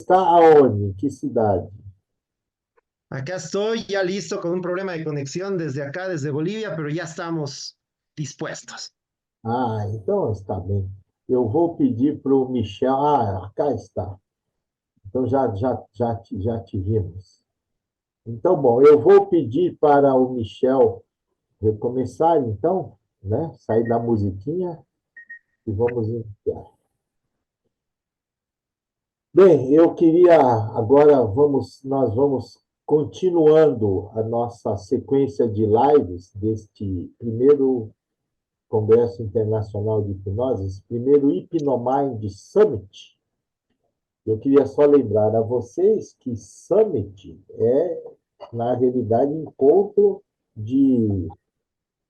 está aonde? Em que cidade? Acá estoy ya listo con un problema de conexión desde acá, desde Bolivia, pero ya estamos dispuestos. Ah, então está bem. Eu vou pedir para o Michel. Ah, cá está. Então já te vimos. Então, bom, eu vou pedir para o Michel recomeçar, então, né? Sair da musiquinha e vamos iniciar. Bem, eu queria agora nós vamos continuando a nossa sequência de lives deste primeiro Congresso Internacional de Hipnose, esse primeiro Hipnomind Summit. Eu queria só lembrar a vocês que Summit é, na realidade, encontro de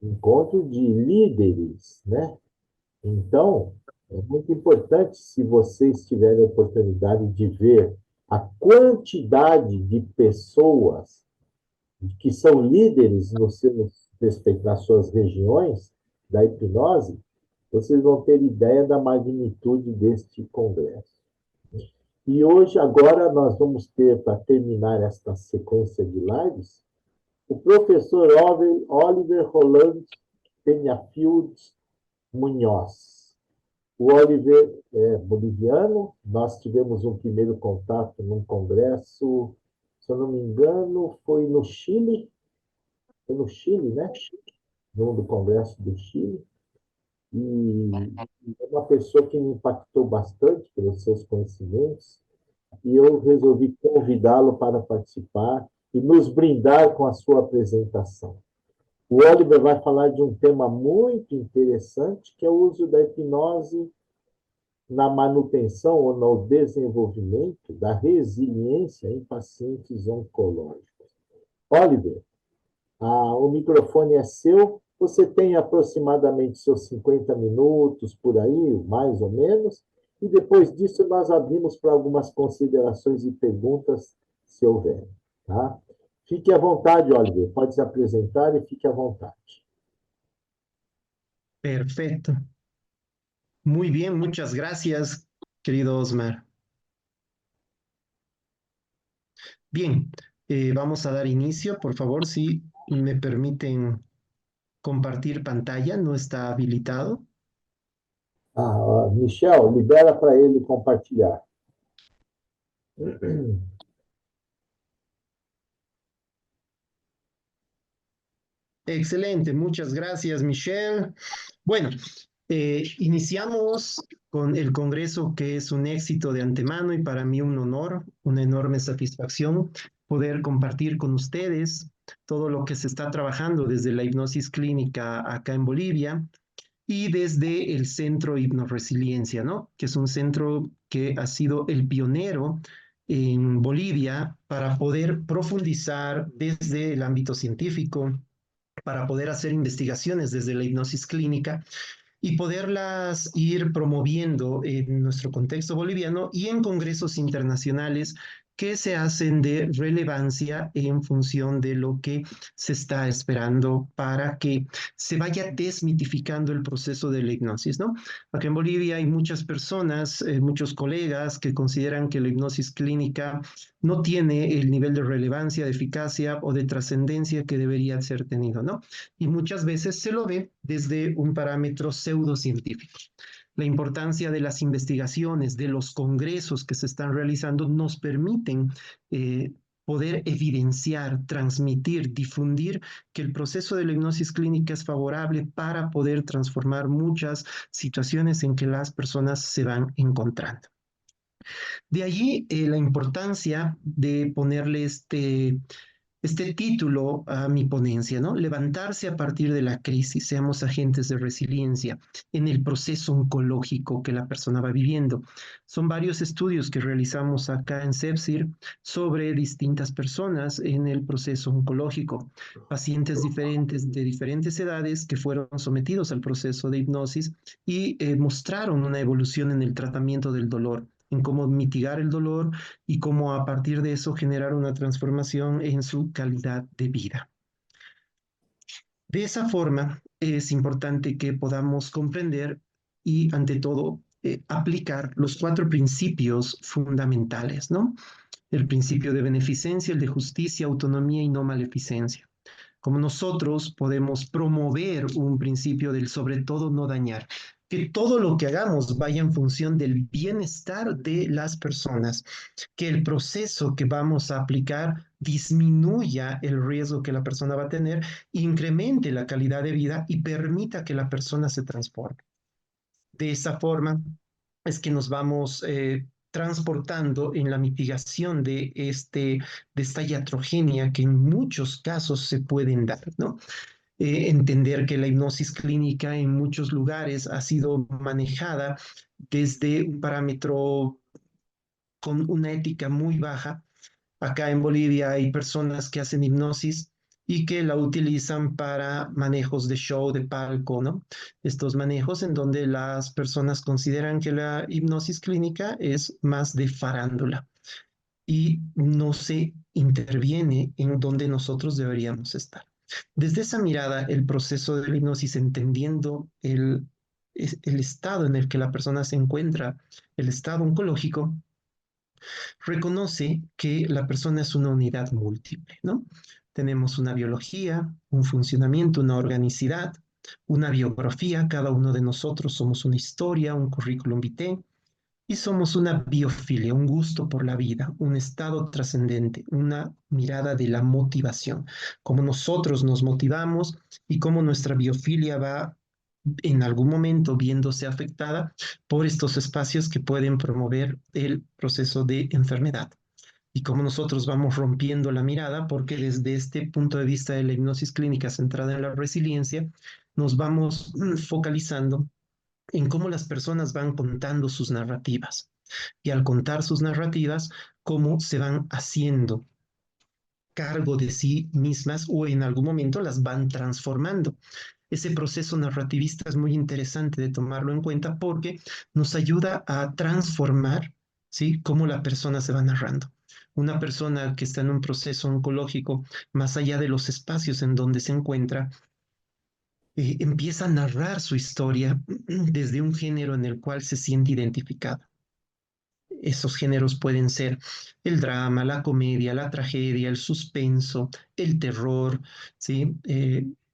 líderes, né? Então, é muito importante, se vocês tiverem a oportunidade de ver a quantidade de pessoas que são líderes nas suas regiões da hipnose, vocês vão ter ideia da magnitude deste congresso. E hoje, agora, nós vamos ter, para terminar esta sequência de lives, o professor Oliver Roland Penhafield Munhoz. O Oliver é boliviano, nós tivemos um primeiro contato num congresso, se eu não me engano, foi no Chile, né? Num do congresso do Chile, e é uma pessoa que me impactou bastante pelos seus conhecimentos, e eu resolvi convidá-lo para participar e nos brindar com a sua apresentação. O Oliver vai falar de um tema muito interessante, que é o uso da hipnose na manutenção ou no desenvolvimento da resiliência em pacientes oncológicos. Oliver, o microfone é seu. Você tem aproximadamente seus 50 minutos por aí, mais ou menos, e depois disso nós abrimos para algumas considerações e perguntas, se houver. Tá? Fique à vontade, Oliver. Pode se apresentar e fique à vontade. Perfecto. Muy bien, muchas gracias, querido Osmar. Bien, vamos a dar inicio, por favor, si me permiten compartir pantalla, no está habilitado. Michel, libera para ele compartilhar. Excelente, muchas gracias, Michelle. Bueno, iniciamos con el Congreso, que es un éxito de antemano y para mí un honor, una enorme satisfacción poder compartir con ustedes todo lo que se está trabajando desde la hipnosis clínica acá en Bolivia y desde el Centro Hipnoresiliencia, ¿no? Que es un centro que ha sido el pionero en Bolivia para poder profundizar desde el ámbito científico, para poder hacer investigaciones desde la hipnosis clínica y poderlas ir promoviendo en nuestro contexto boliviano y en congresos internacionales que se hacen de relevancia en función de lo que se está esperando para que se vaya desmitificando el proceso de la hipnosis, ¿no? Acá en Bolivia hay muchas personas, muchos colegas que consideran que la hipnosis clínica no tiene el nivel de relevancia, de eficacia o de trascendencia que debería ser tenido, ¿no? Y muchas veces se lo ve desde un parámetro pseudocientífico. La importancia de las investigaciones, de los congresos que se están realizando, nos permiten poder evidenciar, transmitir, difundir que el proceso de la hipnosis clínica es favorable para poder transformar muchas situaciones en que las personas se van encontrando. De allí la importancia de ponerle este título a mi ponencia, ¿no? Levantarse a partir de la crisis, seamos agentes de resiliencia en el proceso oncológico que la persona va viviendo. Son varios estudios que realizamos acá en CEPSIR sobre distintas personas en el proceso oncológico, pacientes diferentes de diferentes edades que fueron sometidos al proceso de hipnosis y mostraron una evolución en el tratamiento del dolor, en cómo mitigar el dolor y cómo a partir de eso generar una transformación en su calidad de vida. De esa forma, es importante que podamos comprender y, ante todo, aplicar los 4 principios fundamentales, ¿no? El principio de beneficencia, el de justicia, autonomía y no maleficencia. Como nosotros podemos promover un principio del sobre todo no dañar, que todo lo que hagamos vaya en función del bienestar de las personas, que el proceso que vamos a aplicar disminuya el riesgo que la persona va a tener, incremente la calidad de vida y permita que la persona se transforme. De esa forma es que nos vamos transportando en la mitigación de esta iatrogenia que en muchos casos se pueden dar, ¿no? Entender que la hipnosis clínica en muchos lugares ha sido manejada desde un parámetro con una ética muy baja. Acá en Bolivia hay personas que hacen hipnosis y que la utilizan para manejos de show, de palco, ¿no? Estos manejos en donde las personas consideran que la hipnosis clínica es más de farándula y no se interviene en donde nosotros deberíamos estar. Desde esa mirada, el proceso de la hipnosis, entendiendo el estado en el que la persona se encuentra, el estado oncológico, reconoce que la persona es una unidad múltiple, ¿no? Tenemos una biología, un funcionamiento, una organicidad, una biografía, cada uno de nosotros somos una historia, un currículum vitae, y somos una biofilia, un gusto por la vida, un estado trascendente, una mirada de la motivación, cómo nosotros nos motivamos y cómo nuestra biofilia va en algún momento viéndose afectada por estos espacios que pueden promover el proceso de enfermedad. Y cómo nosotros vamos rompiendo la mirada, porque desde este punto de vista de la hipnosis clínica centrada en la resiliencia, nos vamos focalizando en cómo las personas van contando sus narrativas. Y al contar sus narrativas, cómo se van haciendo cargo de sí mismas o en algún momento las van transformando. Ese proceso narrativista es muy interesante de tomarlo en cuenta porque nos ayuda a transformar, ¿sí?, cómo la persona se va narrando. Una persona que está en un proceso oncológico, más allá de los espacios en donde se encuentra, empieza a narrar su historia desde un género en el cual se siente identificado. Esos géneros pueden ser el drama, la comedia, la tragedia, el suspenso, el terror, ¿sí?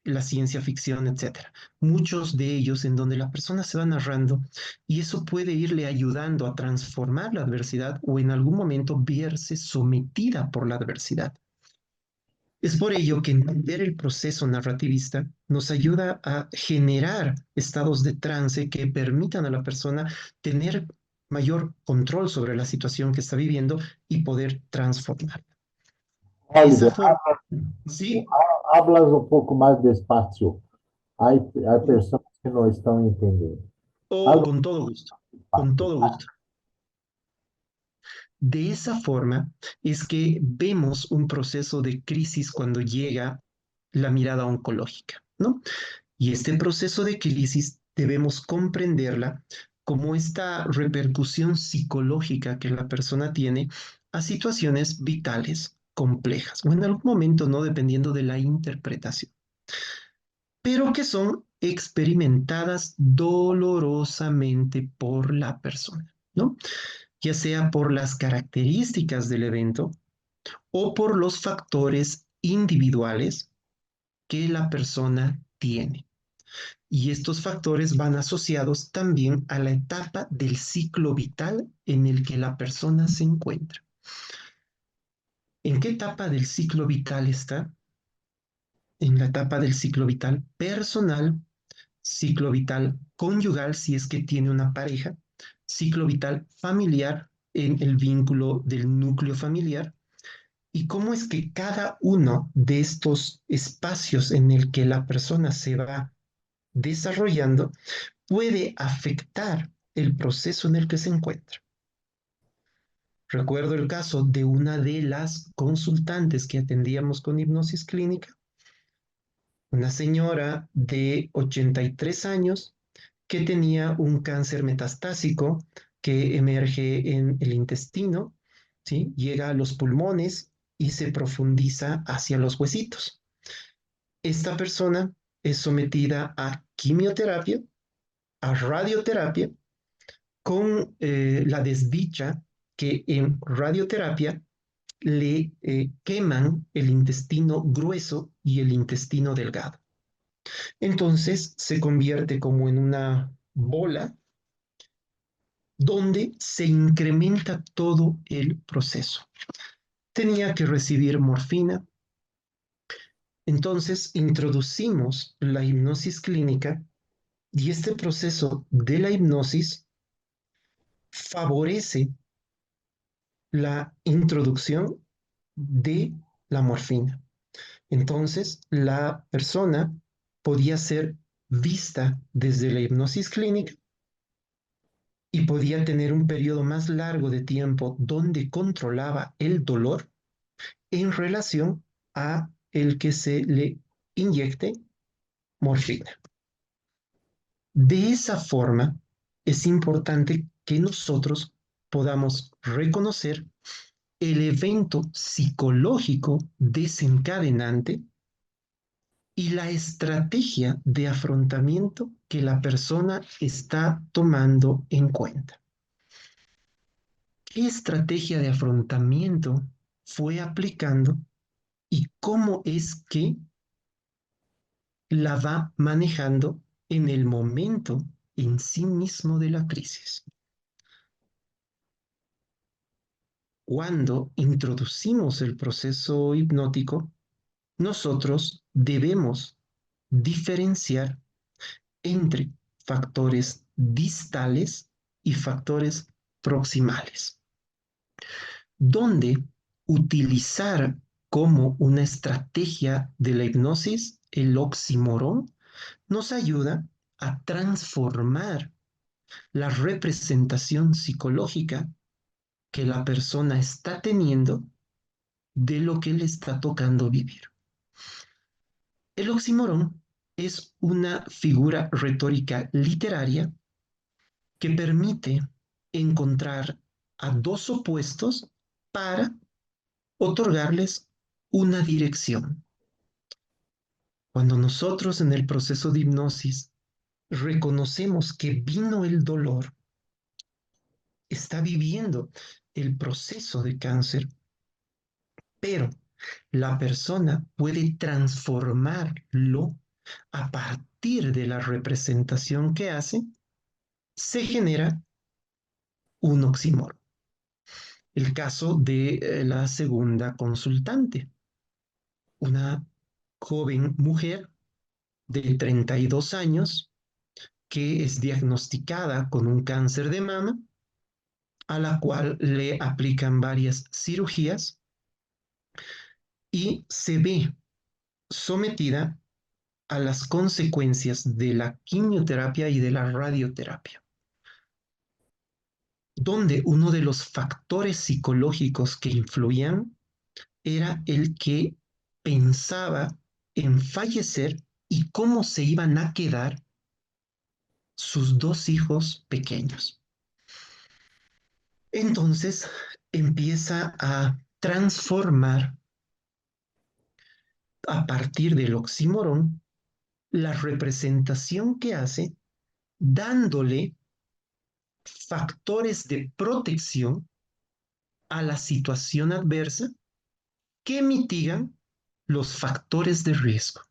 La ciencia ficción, etcétera. Muchos de ellos en donde la persona se va narrando y eso puede irle ayudando a transformar la adversidad o en algún momento verse sometida por la adversidad. Es por ello que entender el proceso narrativista nos ayuda a generar estados de trance que permitan a la persona tener mayor control sobre la situación que está viviendo y poder transformarla. De esa Oliver, forma, sí, hablas un poco más despacio. Hay personas que no están entendiendo. o Habla con todo gusto, con despacio. todo gusto. De esa forma es que vemos un proceso de crisis cuando llega la mirada oncológica, ¿no? Y este proceso de crisis debemos comprenderla como esta repercusión psicológica que la persona tiene a situaciones vitales complejas, o en algún momento no, dependiendo de la interpretación, pero que son experimentadas dolorosamente por la persona, ¿no? Ya sea por las características del evento o por los factores individuales que la persona tiene. Y estos factores van asociados también a la etapa del ciclo vital en el que la persona se encuentra. ¿En qué etapa del ciclo vital está? En la etapa del ciclo vital personal, ciclo vital conyugal si es que tiene una pareja, ciclo vital familiar en el vínculo del núcleo familiar, y cómo es que cada uno de estos espacios en el que la persona se va desarrollando puede afectar el proceso en el que se encuentra. Recuerdo el caso de una de las consultantes que atendíamos con hipnosis clínica, una señora de 83 años que tenía un cáncer metastásico que emerge en el intestino, ¿sí? Llega a los pulmones y se profundiza hacia los huesitos. Esta persona es sometida a quimioterapia, a radioterapia con la desdicha que en radioterapia le queman el intestino grueso y el intestino delgado. Entonces se convierte como en una bola donde se incrementa todo el proceso. Tenía que recibir morfina. Entonces introducimos la hipnosis clínica y este proceso de la hipnosis favorece la introducción de la morfina. Entonces la persona podía ser vista desde la hipnosis clínica y podía tener un periodo más largo de tiempo donde controlaba el dolor en relación a el que se le inyecte morfina. De esa forma, es importante que nosotros podamos reconocer el evento psicológico desencadenante y la estrategia de afrontamiento que la persona está tomando en cuenta. ¿Qué estrategia de afrontamiento fue aplicando y cómo es que la va manejando en el momento en sí mismo de la crisis? Cuando introducimos el proceso hipnótico, nosotros debemos diferenciar entre factores distales y factores proximales, donde utilizar como una estrategia de la hipnosis el oxímoron nos ayuda a transformar la representación psicológica que la persona está teniendo de lo que le está tocando vivir. El oxímoron es una figura retórica literaria que permite encontrar a dos opuestos para otorgarles una dirección. Cuando nosotros en el proceso de hipnosis reconocemos que vino el dolor, está viviendo el proceso de cáncer, pero la persona puede transformarlo a partir de la representación que hace, se genera un oxímoron. El caso de la segunda consultante, una joven mujer de 32 años que es diagnosticada con un cáncer de mama, a la cual le aplican varias cirugías y se ve sometida a las consecuencias de la quimioterapia y de la radioterapia, donde uno de los factores psicológicos que influían era el que pensaba en fallecer y cómo se iban a quedar sus dos hijos pequeños. Entonces empieza a transformar a partir del oxímoron la representación que hace, dándole factores de protección a la situación adversa que mitigan los factores de riesgo.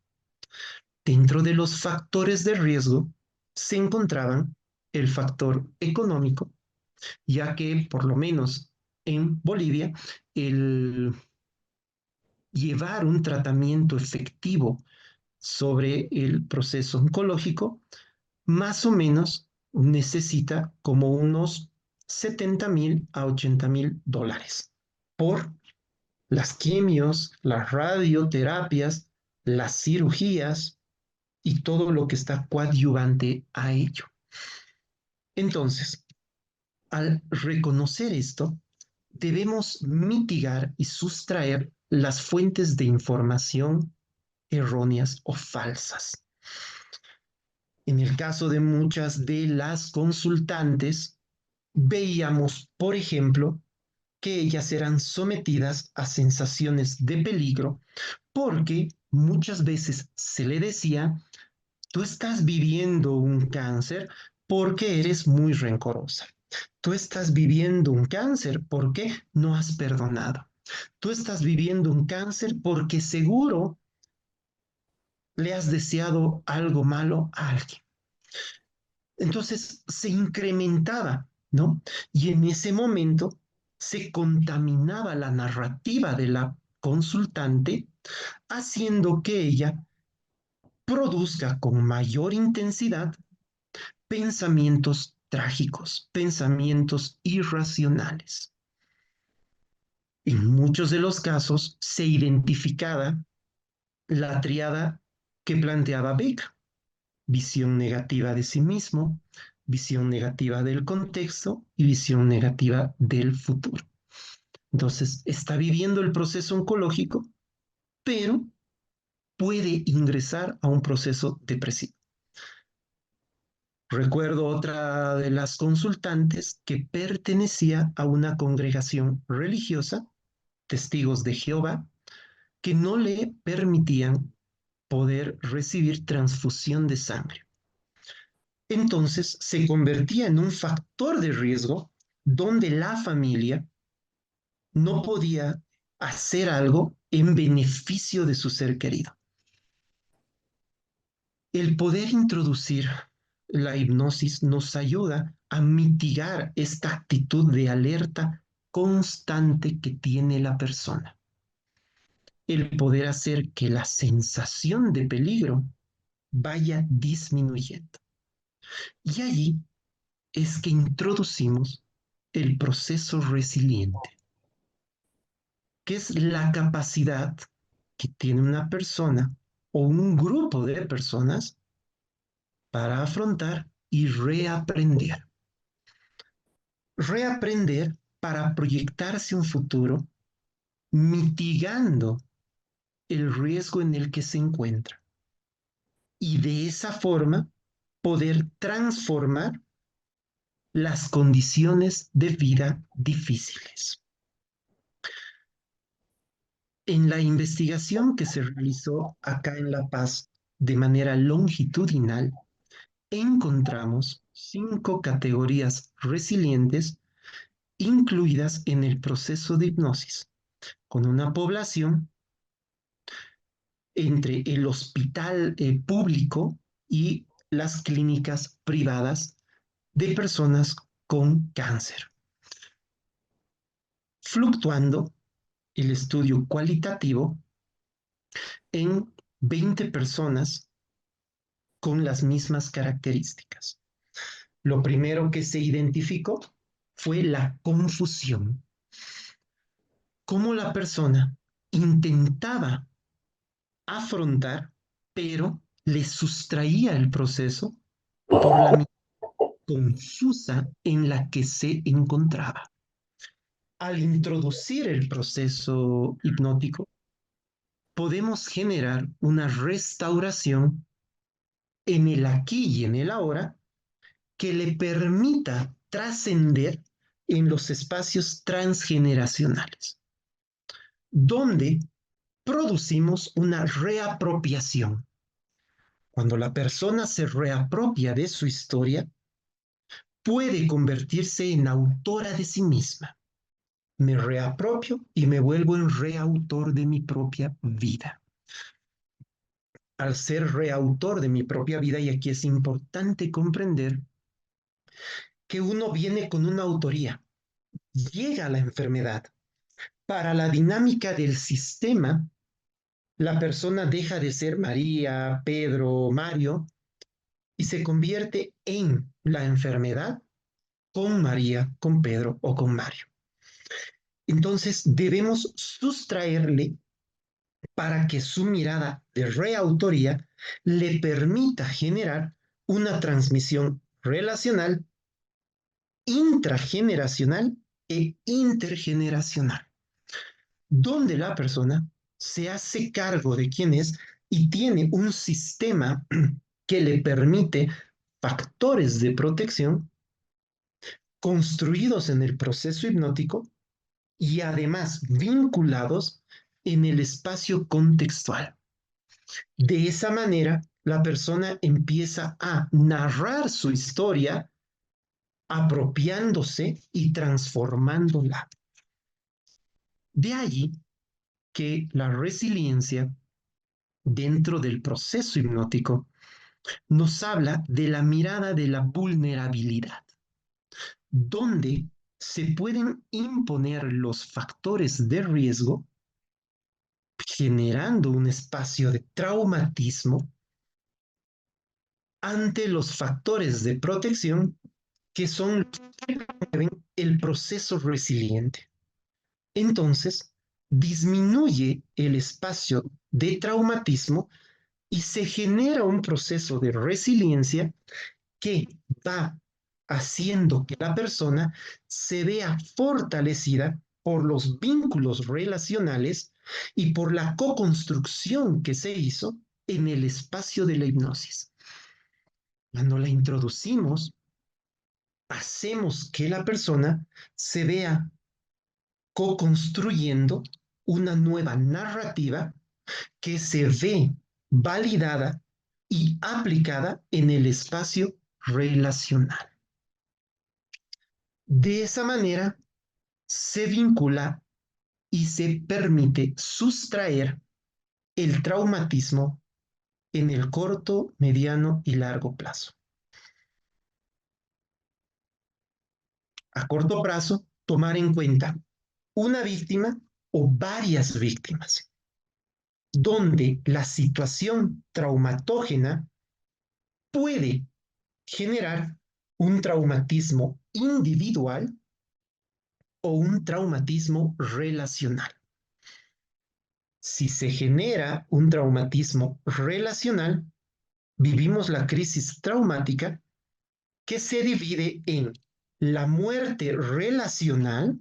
Dentro de los factores de riesgo se encontraban el factor económico, ya que por lo menos en Bolivia el llevar un tratamiento efectivo sobre el proceso oncológico más o menos necesita como unos 70,000 a 80,000 dólares por las quimios, las radioterapias, las cirugías y todo lo que está coadyuvante a ello. Entonces, al reconocer esto, debemos mitigar y sustraer las fuentes de información erróneas o falsas. En el caso de muchas de las consultantes, veíamos, por ejemplo, que ellas eran sometidas a sensaciones de peligro porque muchas veces se le decía, tú estás viviendo un cáncer porque eres muy rencorosa. Tú estás viviendo un cáncer porque no has perdonado. Tú estás viviendo un cáncer porque seguro le has deseado algo malo a alguien. Entonces se incrementaba, ¿no? Y en ese momento se contaminaba la narrativa de la consultante, haciendo que ella produzca con mayor intensidad pensamientos trágicos, pensamientos irracionales. En muchos de los casos se identificaba la triada que planteaba Beck: visión negativa de sí mismo, visión negativa del contexto y visión negativa del futuro. Entonces, está viviendo el proceso oncológico, pero puede ingresar a un proceso depresivo. Recuerdo otra de las consultantes que pertenecía a una congregación religiosa, Testigos de Jehová, que no le permitían poder recibir transfusión de sangre. Entonces se convertía en un factor de riesgo donde la familia no podía hacer algo en beneficio de su ser querido. El poder introducir la hipnosis nos ayuda a mitigar esta actitud de alerta constante que tiene la persona. El poder hacer que la sensación de peligro vaya disminuyendo. Y allí es que introducimos el proceso resiliente, que es la capacidad que tiene una persona o un grupo de personas para afrontar y reaprender. Reaprender para proyectarse un futuro mitigando el riesgo en el que se encuentra. Y de esa forma poder transformar las condiciones de vida difíciles. En la investigación que se realizó acá en La Paz de manera longitudinal, encontramos 5 categorías resilientes incluidas en el proceso de hipnosis, con una población entre el hospital público y las clínicas privadas de personas con cáncer, fluctuando el estudio cualitativo en 20 personas con las mismas características. Lo primero que se identificó fue la confusión. Cómo la persona intentaba afrontar, pero le sustraía el proceso por la misma confusa en la que se encontraba. Al introducir el proceso hipnótico, podemos generar una restauración en el aquí y en el ahora que le permita trascender en los espacios transgeneracionales, donde producimos una reapropiación. Cuando la persona se reapropia de su historia, puede convertirse en autora de sí misma. Me reapropio y me vuelvo en reautor de mi propia vida. Al ser reautor de mi propia vida, y aquí es importante comprender que uno viene con una autoría, llega a la enfermedad. Para la dinámica del sistema, la persona deja de ser María, Pedro, Mario y se convierte en la enfermedad con María, con Pedro o con Mario. Entonces debemos sustraerle para que su mirada de reautoría le permita generar una transmisión relacional, intrageneracional e intergeneracional, donde la persona se hace cargo de quién es y tiene un sistema que le permite factores de protección construidos en el proceso hipnótico y además vinculados en el espacio contextual. De esa manera, la persona empieza a narrar su historia apropiándose y transformándola. De allí que la resiliencia dentro del proceso hipnótico nos habla de la mirada de la vulnerabilidad, donde se pueden imponer los factores de riesgo, generando un espacio de traumatismo ante los factores de protección que son los que mueven el proceso resiliente. Entonces, disminuye el espacio de traumatismo y se genera un proceso de resiliencia que va haciendo que la persona se vea fortalecida por los vínculos relacionales y por la co-construcción que se hizo en el espacio de la hipnosis. Cuando la introducimos, hacemos que la persona se vea co-construyendo una nueva narrativa que se ve validada y aplicada en el espacio relacional. De esa manera se vincula y se permite sustraer el traumatismo en el corto, mediano y largo plazo. A corto plazo, tomar en cuenta una víctima o varias víctimas, donde la situación traumatógena puede generar un traumatismo individual o un traumatismo relacional. Si se genera un traumatismo relacional, vivimos la crisis traumática que se divide en la muerte relacional,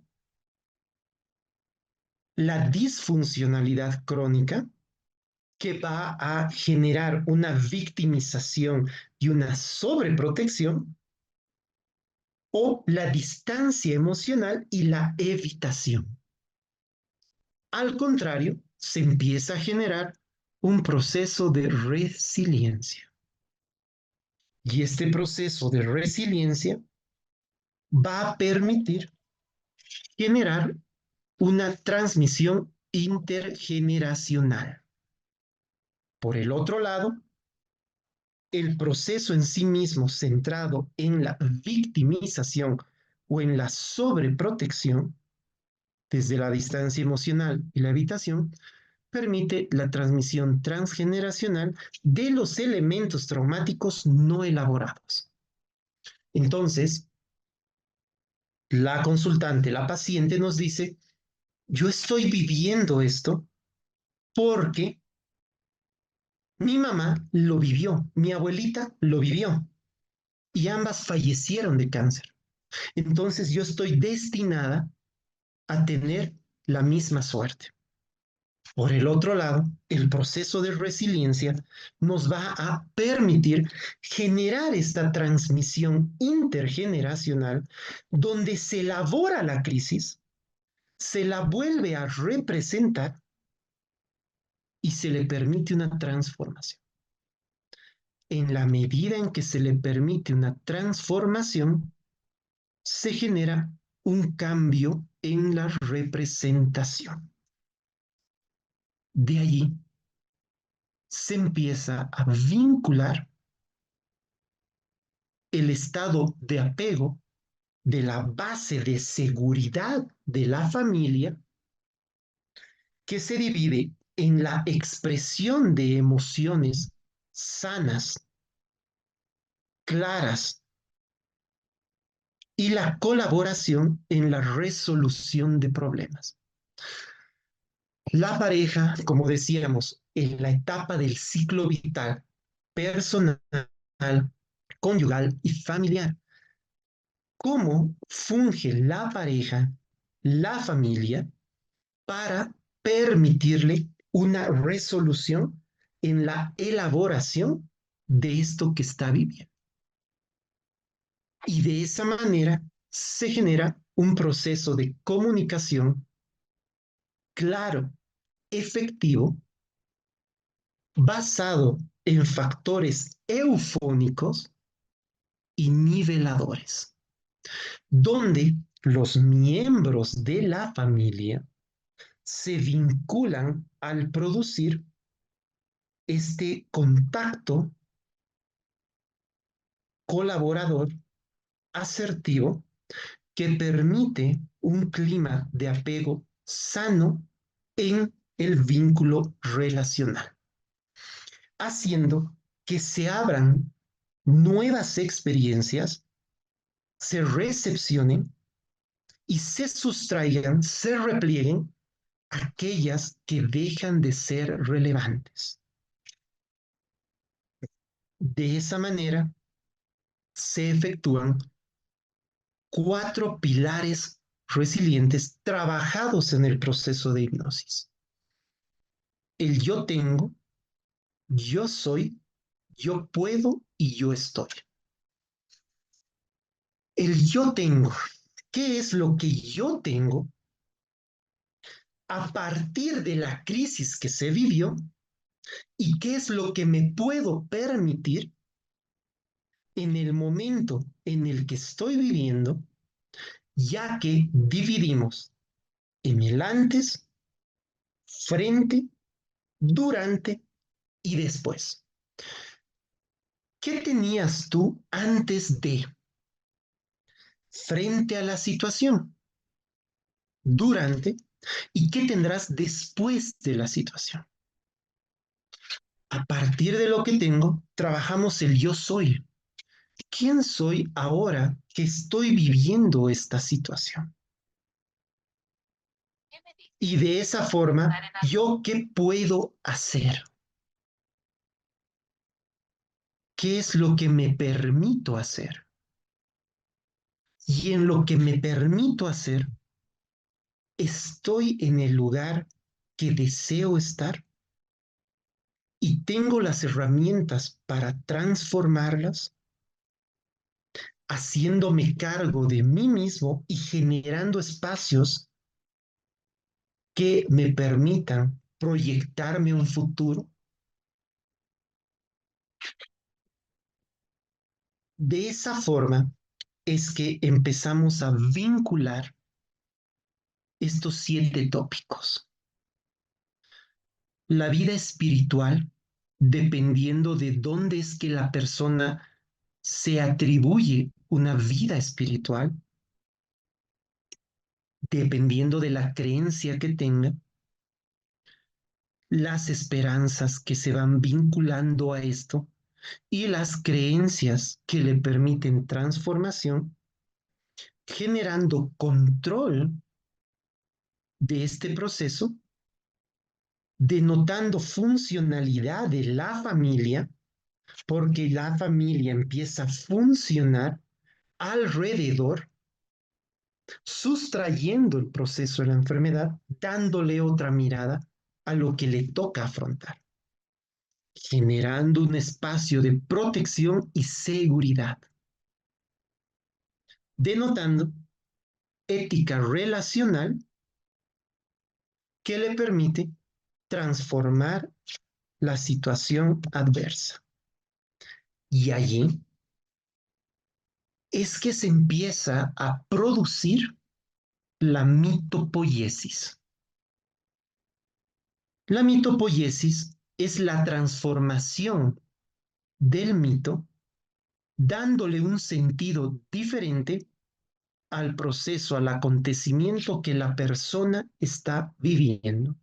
la disfuncionalidad crónica, que va a generar una victimización y una sobreprotección, o la distancia emocional y la evitación. Al contrario, se empieza a generar un proceso de resiliencia. Y este proceso de resiliencia va a permitir generar una transmisión intergeneracional. Por el otro lado, el proceso en sí mismo centrado en la victimización o en la sobreprotección, desde la distancia emocional y la evitación, permite la transmisión transgeneracional de los elementos traumáticos no elaborados. Entonces, la consultante, la paciente nos dice, yo estoy viviendo esto porque mi mamá lo vivió, mi abuelita lo vivió y ambas fallecieron de cáncer. Entonces yo estoy destinada a tener la misma suerte. Por el otro lado, el proceso de resiliencia nos va a permitir generar esta transmisión intergeneracional donde se elabora la crisis, se la vuelve a representar y se le permite una transformación. En la medida en que se le permite una transformación, se genera un cambio en la representación. De allí se empieza a vincular el estado de apego de la base de seguridad de la familia, que se divide en la expresión de emociones sanas, claras, y la colaboración en la resolución de problemas. La pareja, como decíamos, en la etapa del ciclo vital, personal, conyugal y familiar. ¿Cómo funge la pareja, la familia, para permitirle una resolución en la elaboración de esto que está viviendo? Y de esa manera se genera un proceso de comunicación claro, efectivo, basado en factores eufónicos y niveladores. donde los miembros de la familia se vinculan al producir este contacto colaborador asertivo que permite un clima de apego sano en el vínculo relacional, haciendo que se abran nuevas experiencias, se recepcionen y se sustraigan, se replieguen aquellas que dejan de ser relevantes. De esa manera se efectúan 4 pilares resilientes trabajados en el proceso de hipnosis. El yo tengo, yo soy, yo puedo y yo estoy. El yo tengo, ¿qué es lo que yo tengo a partir de la crisis que se vivió y qué es lo que me puedo permitir en el momento en el que estoy viviendo, ya que dividimos en el antes, frente, durante y después? ¿Qué tenías tú antes de, frente a la situación, durante y qué tendrás después de la situación? A partir de lo que tengo, trabajamos el yo soy. ¿Quién soy ahora que estoy viviendo esta situación? Y de esa forma, ¿yo qué puedo hacer? ¿Qué es lo que me permito hacer? Y en lo que me permito hacer, ¿estoy en el lugar que deseo estar? ¿Y tengo las herramientas para transformarlas? Haciéndome cargo de mí mismo y generando espacios que me permitan proyectarme un futuro. De esa forma es que empezamos a vincular estos 7 tópicos. La vida espiritual, dependiendo de dónde es que la persona se atribuye una vida espiritual, dependiendo de la creencia que tenga, las esperanzas que se van vinculando a esto y las creencias que le permiten transformación, generando control de este proceso, denotando funcionalidad de la familia, porque la familia empieza a funcionar alrededor, sustrayendo el proceso de la enfermedad, dándole otra mirada a lo que le toca afrontar, generando un espacio de protección y seguridad, denotando ética relacional que le permite transformar la situación adversa. Y allí es que se empieza a producir la mitopoiesis. La mitopoiesis es la transformación del mito, dándole un sentido diferente al proceso, al acontecimiento que la persona está viviendo,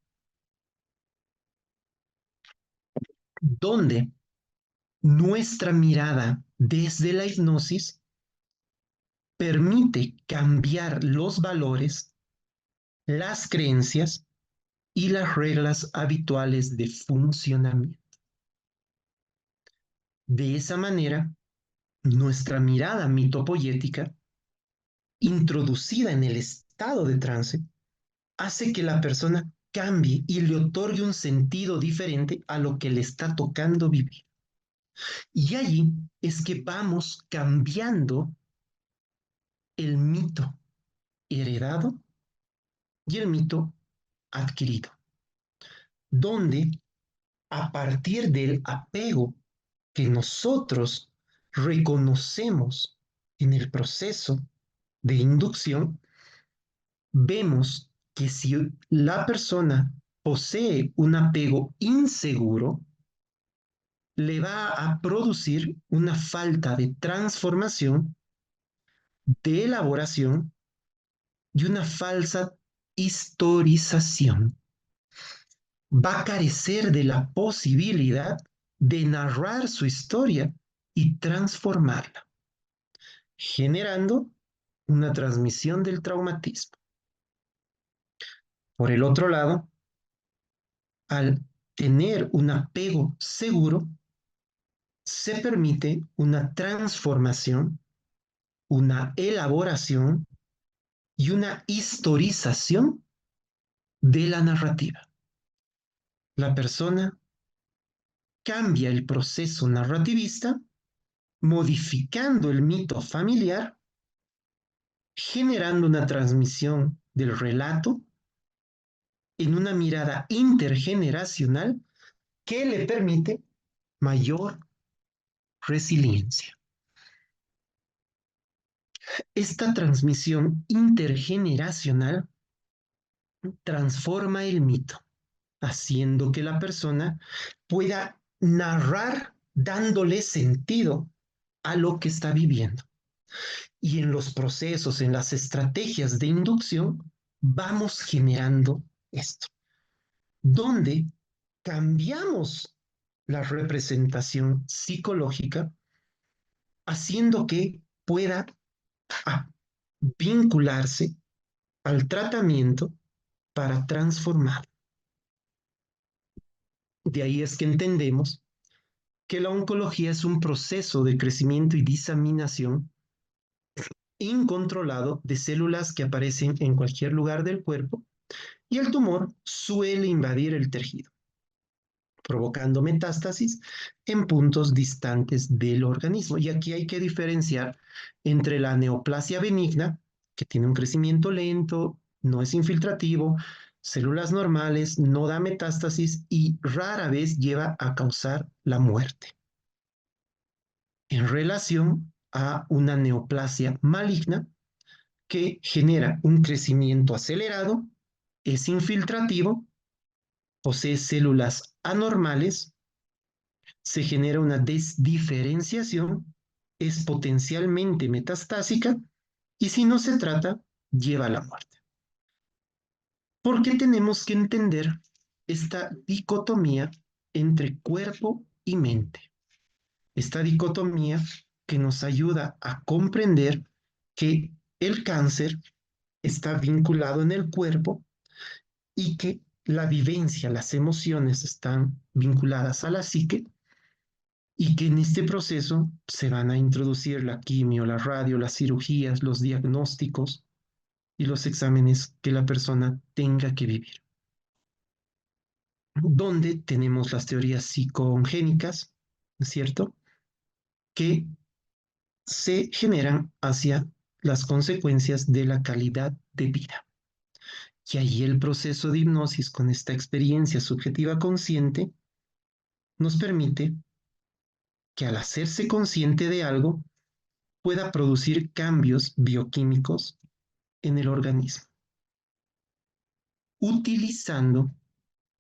donde nuestra mirada desde la hipnosis permite cambiar los valores, las creencias y las reglas habituales de funcionamiento. De esa manera, nuestra mirada mitopoyética, introducida en el estado de trance, hace que la persona cambie y le otorgue un sentido diferente a lo que le está tocando vivir. Y allí es que vamos cambiando el mito heredado y el mito adquirido, donde a partir del apego que nosotros reconocemos en el proceso de inducción, vemos que si la persona posee un apego inseguro, le va a producir una falta de transformación, de elaboración y una falsa historización. Va a carecer de la posibilidad de narrar su historia y transformarla, generando una transmisión del traumatismo. Por el otro lado, al tener un apego seguro, se permite una transformación, una elaboración y una historización de la narrativa. La persona cambia el proceso narrativista, modificando el mito familiar, generando una transmisión del relato en una mirada intergeneracional que le permite mayor resiliencia. Esta transmisión intergeneracional transforma el mito, haciendo que la persona pueda narrar dándole sentido a lo que está viviendo. Y en los procesos, en las estrategias de inducción, vamos generando esto, donde cambiamos la representación psicológica, haciendo que pueda vincularse al tratamiento para transformar. De ahí es que entendemos que la oncología es un proceso de crecimiento y diseminación incontrolado de células que aparecen en cualquier lugar del cuerpo y el tumor suele invadir el tejido, provocando metástasis en puntos distantes del organismo. Y aquí hay que diferenciar entre la neoplasia benigna, que tiene un crecimiento lento, no es infiltrativo, células normales, no da metástasis y rara vez lleva a causar la muerte, en relación a una neoplasia maligna que genera un crecimiento acelerado, es infiltrativo, posee células anormales, se genera una desdiferenciación, es potencialmente metastásica y si no se trata, lleva a la muerte. ¿Por qué tenemos que entender esta dicotomía entre cuerpo y mente? Esta dicotomía que nos ayuda a comprender que el cáncer está vinculado en el cuerpo y que la vivencia, las emociones están vinculadas a la psique y que en este proceso se van a introducir la quimio, la radio, las cirugías, los diagnósticos y los exámenes que la persona tenga que vivir. Donde tenemos las teorías psicogénicas, ¿no es cierto?, que se generan hacia las consecuencias de la calidad de vida. Y ahí el proceso de hipnosis con esta experiencia subjetiva consciente nos permite que al hacerse consciente de algo pueda producir cambios bioquímicos en el organismo, utilizando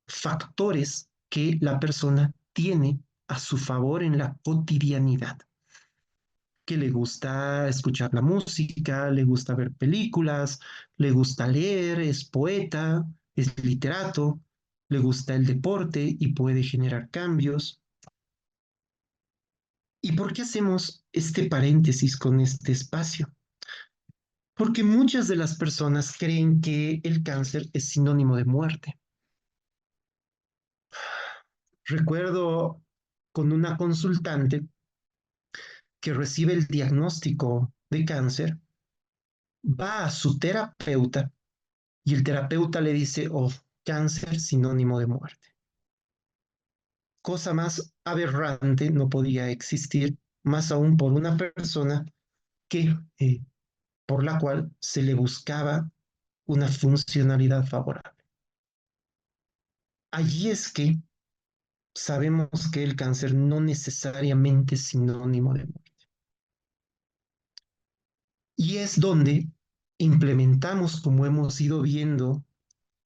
factores que la persona tiene a su favor en la cotidianidad, que le gusta escuchar la música, le gusta ver películas, le gusta leer, es poeta, es literato, le gusta el deporte y puede generar cambios. ¿Y por qué hacemos este paréntesis con este espacio? Porque muchas de las personas creen que el cáncer es sinónimo de muerte. Recuerdo con una consultante que recibe el diagnóstico de cáncer, va a su terapeuta y el terapeuta le dice, oh, cáncer sinónimo de muerte. Cosa más aberrante no podía existir, más aún por una persona que, por la cual se le buscaba una funcionalidad favorable. Allí es que sabemos que el cáncer no necesariamente es sinónimo de muerte. Y es donde implementamos, como hemos ido viendo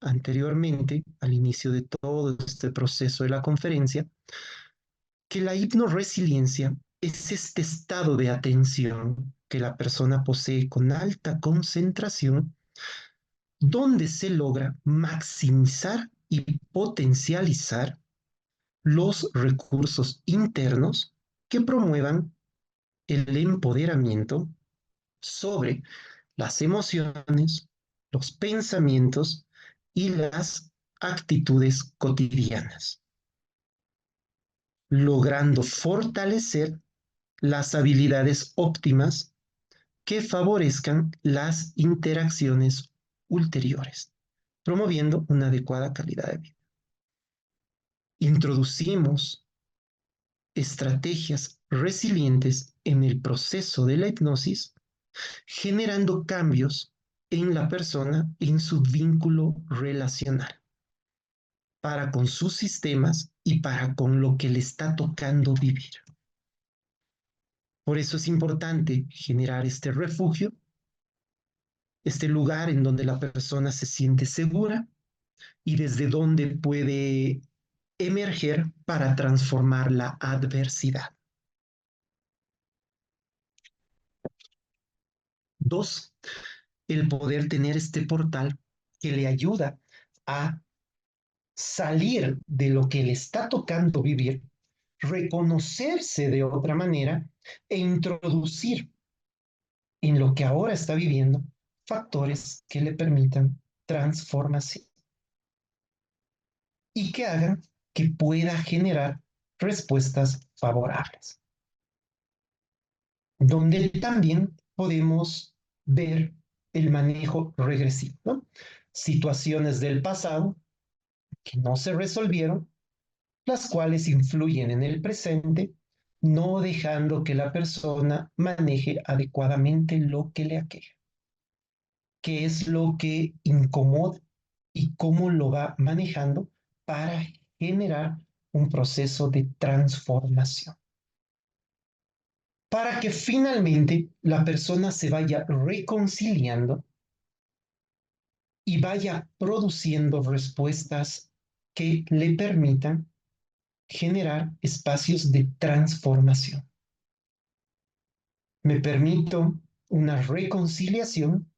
anteriormente, al inicio de todo este proceso de la conferencia, que la hipnoresiliencia es este estado de atención que la persona posee con alta concentración, donde se logra maximizar y potencializar los recursos internos que promuevan el empoderamiento sobre las emociones, los pensamientos y las actitudes cotidianas, logrando fortalecer las habilidades óptimas que favorezcan las interacciones ulteriores, promoviendo una adecuada calidad de vida. Introducimos estrategias resilientes en el proceso de la hipnosis, generando cambios en la persona en su vínculo relacional, para con sus sistemas y para con lo que le está tocando vivir. Por eso es importante generar este refugio, este lugar en donde la persona se siente segura y desde donde puede emerger para transformar la adversidad. Dos, el poder tener este portal que le ayuda a salir de lo que le está tocando vivir, reconocerse de otra manera e introducir en lo que ahora está viviendo factores que le permitan transformación y que hagan que pueda generar respuestas favorables, donde también podemos ver el manejo regresivo, ¿no? Situaciones del pasado que no se resolvieron, las cuales influyen en el presente, no dejando que la persona maneje adecuadamente lo que le aqueja, qué es lo que incomoda y cómo lo va manejando para generar un proceso de transformación, para que finalmente la persona se vaya reconciliando y vaya produciendo respuestas que le permitan generar espacios de transformación. Me permito una reconciliación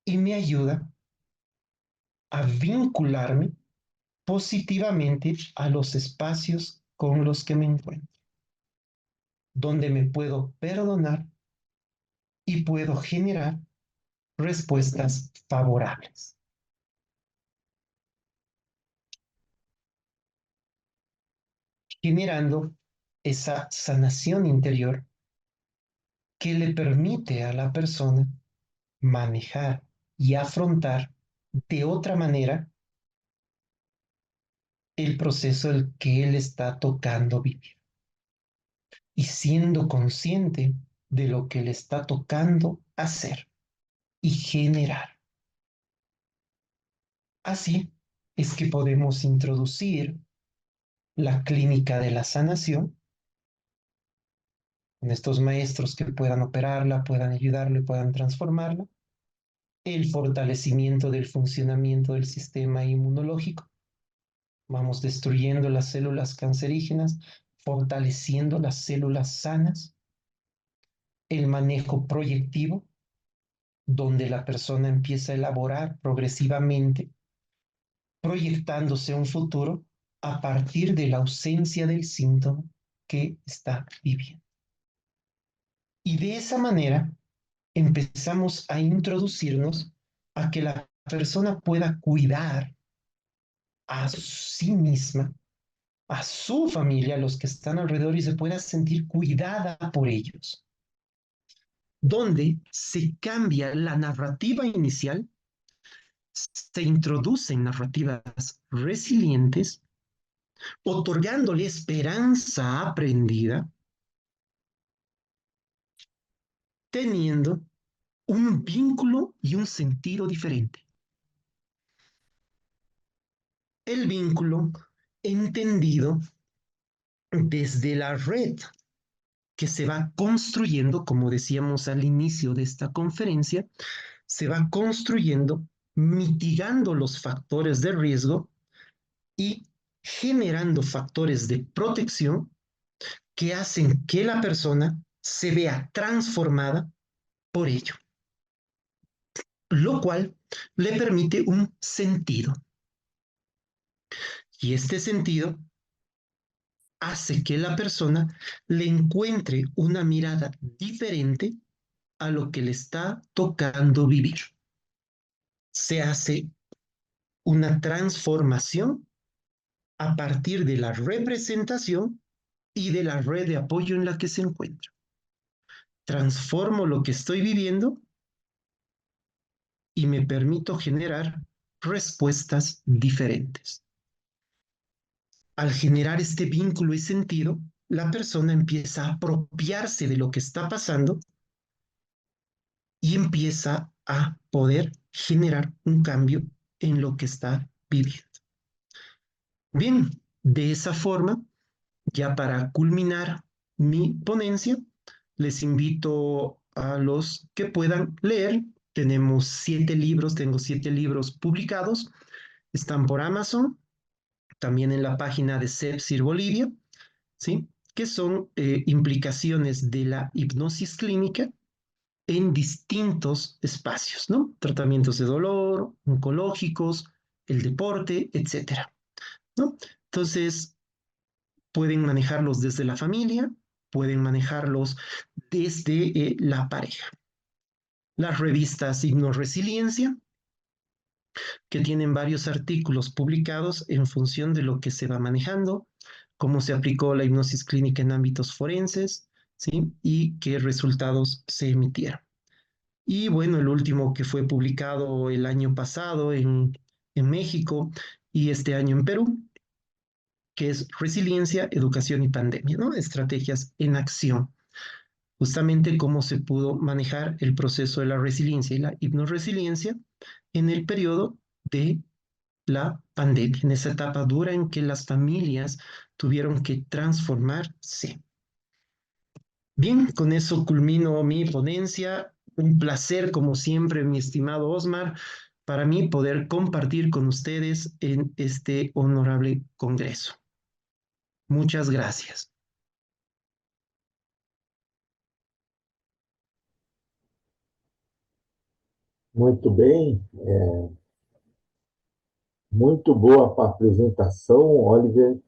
y me ayuda a vincularme positivamente a los espacios con los que me encuentro, donde me puedo perdonar y puedo generar respuestas favorables, generando esa sanación interior que le permite a la persona manejar y afrontar de otra manera el proceso el que él está tocando vivir y siendo consciente de lo que le está tocando hacer y generar. Así es que podemos introducir la clínica de la sanación con estos maestros que puedan operarla, puedan ayudarle, puedan transformarla, el fortalecimiento del funcionamiento del sistema inmunológico. Vamos destruyendo las células cancerígenas, fortaleciendo las células sanas, el manejo proyectivo, donde la persona empieza a elaborar progresivamente, proyectándose un futuro a partir de la ausencia del síntoma que está viviendo. Y de esa manera empezamos a introducirnos a que la persona pueda cuidar a sí misma, a su familia, a los que están alrededor y se pueda sentir cuidada por ellos, donde se cambia la narrativa inicial, se introducen narrativas resilientes, otorgándole esperanza aprendida, teniendo un vínculo y un sentido diferente. El vínculo entendido desde la red que se va construyendo, como decíamos al inicio de esta conferencia, se va construyendo mitigando los factores de riesgo y generando factores de protección que hacen que la persona se vea transformada por ello, lo cual le permite un sentido. Y este sentido hace que la persona le encuentre una mirada diferente a lo que le está tocando vivir. Se hace una transformación a partir de la representación y de la red de apoyo en la que se encuentra. Transformo lo que estoy viviendo y me permito generar respuestas diferentes. Al generar este vínculo y sentido, la persona empieza a apropiarse de lo que está pasando y empieza a poder generar un cambio en lo que está viviendo. Bien, de esa forma, ya para culminar mi ponencia, les invito a los que puedan leer. Tengo 7 libros publicados, están por Amazon, también en la página de Sepsir Bolivia, ¿sí? Que son implicaciones de la hipnosis clínica en distintos espacios, ¿no? Tratamientos de dolor, oncológicos, el deporte, etcétera, ¿no? Entonces, pueden manejarlos desde la familia, pueden manejarlos desde la pareja. Las revistas Hipnoresiliencia, que tienen varios artículos publicados en función de lo que se va manejando, cómo se aplicó la hipnosis clínica en ámbitos forenses, ¿sí? Y qué resultados se emitieron. Y bueno, el último que fue publicado el año pasado en México y este año en Perú, que es Resiliencia, Educación y Pandemia, ¿no? Estrategias en acción. Justamente cómo se pudo manejar el proceso de la resiliencia y la hipnoresiliencia en el periodo de la pandemia, en esa etapa dura en que las familias tuvieron que transformarse. Bien, con eso culmino mi ponencia. Un placer, como siempre, mi estimado Osmar, para mí poder compartir con ustedes en este honorable congreso. Muchas gracias. Muito bem, muito boa a apresentação, Oliver.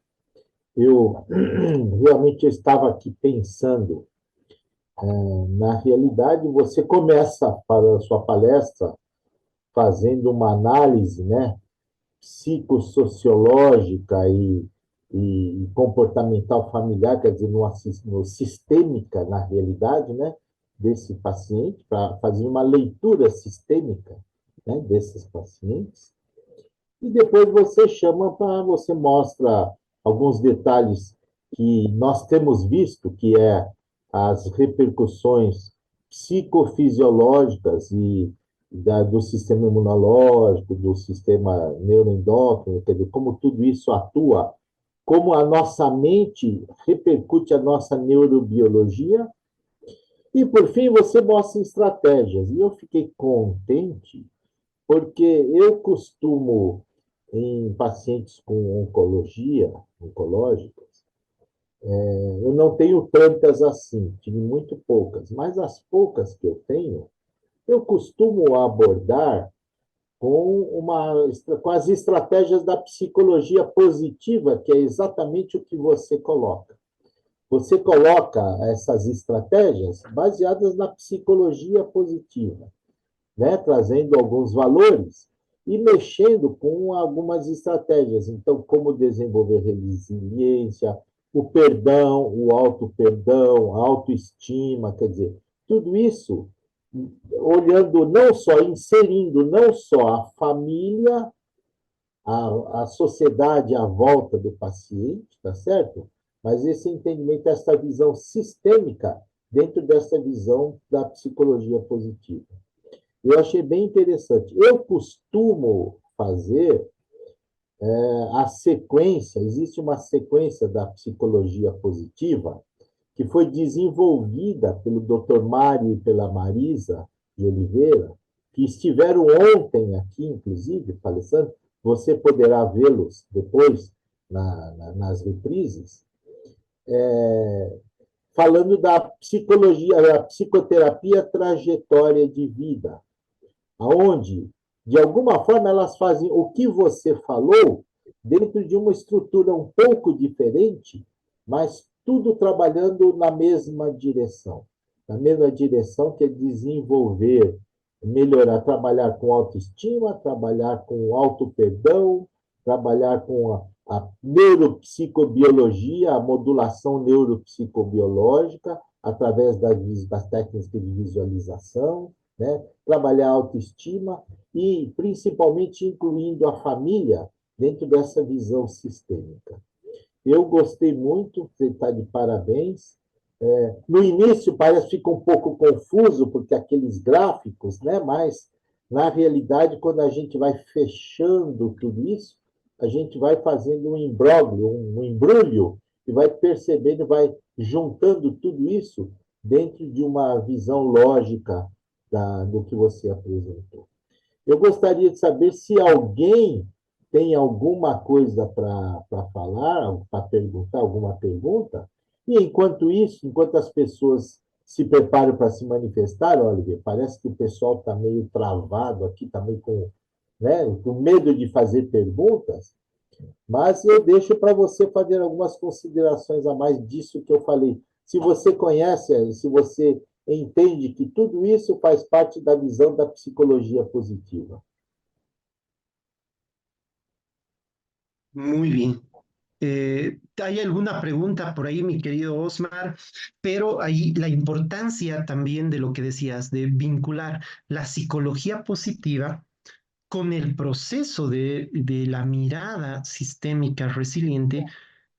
Eu realmente estava aqui pensando, na realidade, você começa para a sua palestra fazendo uma análise, né, psicossociológica e comportamental familiar, quer dizer, no sistêmica, na realidade, né, desse paciente, para fazer uma leitura sistêmica, né, desses pacientes. E depois você mostra alguns detalhes que nós temos visto, que é as repercussões psicofisiológicas do sistema imunológico, do sistema neuroendócrino, quer dizer, como tudo isso atua, como a nossa mente repercute a nossa neurobiologia, e, por fim, você mostra estratégias. E eu fiquei contente, porque eu costumo, em pacientes com oncológicas, eu não tenho tantas assim, tive muito poucas, mas as poucas que eu tenho, eu costumo abordar com as estratégias da psicologia positiva, que é exatamente o que você coloca. Você coloca essas estratégias baseadas na psicologia positiva, né? Trazendo alguns valores e mexendo com algumas estratégias. Então, como desenvolver resiliência, o perdão, o auto-perdão, a autoestima, quer dizer, tudo isso olhando não só, inserindo não só a família, a sociedade à volta do paciente, tá certo? Mas esse entendimento, essa visão sistêmica dentro dessa visão da psicologia positiva. Eu achei bem interessante. Eu costumo fazer a sequência, existe uma sequência da psicologia positiva, que foi desenvolvida pelo Dr. Mário e pela Marisa de Oliveira, que estiveram ontem aqui, inclusive, palestrando, você poderá vê-los depois nas reprises, falando da psicologia, da psicoterapia trajetória de vida, aonde, de alguma forma, elas fazem o que você falou dentro de uma estrutura um pouco diferente, mas tudo trabalhando na mesma direção que é desenvolver, melhorar, trabalhar com autoestima, trabalhar com auto-perdão, trabalhar com a neuropsicobiologia, a modulação neuropsicobiológica, através das técnicas de visualização, né? Trabalhar a autoestima e, principalmente, incluindo a família dentro dessa visão sistêmica. Eu gostei muito, você está de parabéns. No início parece que fica um pouco confuso, porque aqueles gráficos, né? Mas, na realidade, quando a gente vai fechando tudo isso, a gente vai fazendo um imbróglio, um embrulho, e vai percebendo, vai juntando tudo isso dentro de uma visão lógica do que você apresentou. Eu gostaria de saber se alguém tem alguma coisa para falar, para perguntar, alguma pergunta. E, enquanto isso, enquanto as pessoas se preparam para se manifestar, Oliver, parece que o pessoal está meio travado aqui, está meio com, né, com medo de fazer perguntas, mas eu deixo para você fazer algumas considerações a mais disso que eu falei. Se você conhece, se você entende que tudo isso faz parte da visão da psicologia positiva. Muy bien. Hay alguna pregunta por ahí, mi querido Osmar, pero ahí la importancia también de lo que decías, de vincular la psicología positiva con el proceso de la mirada sistémica resiliente.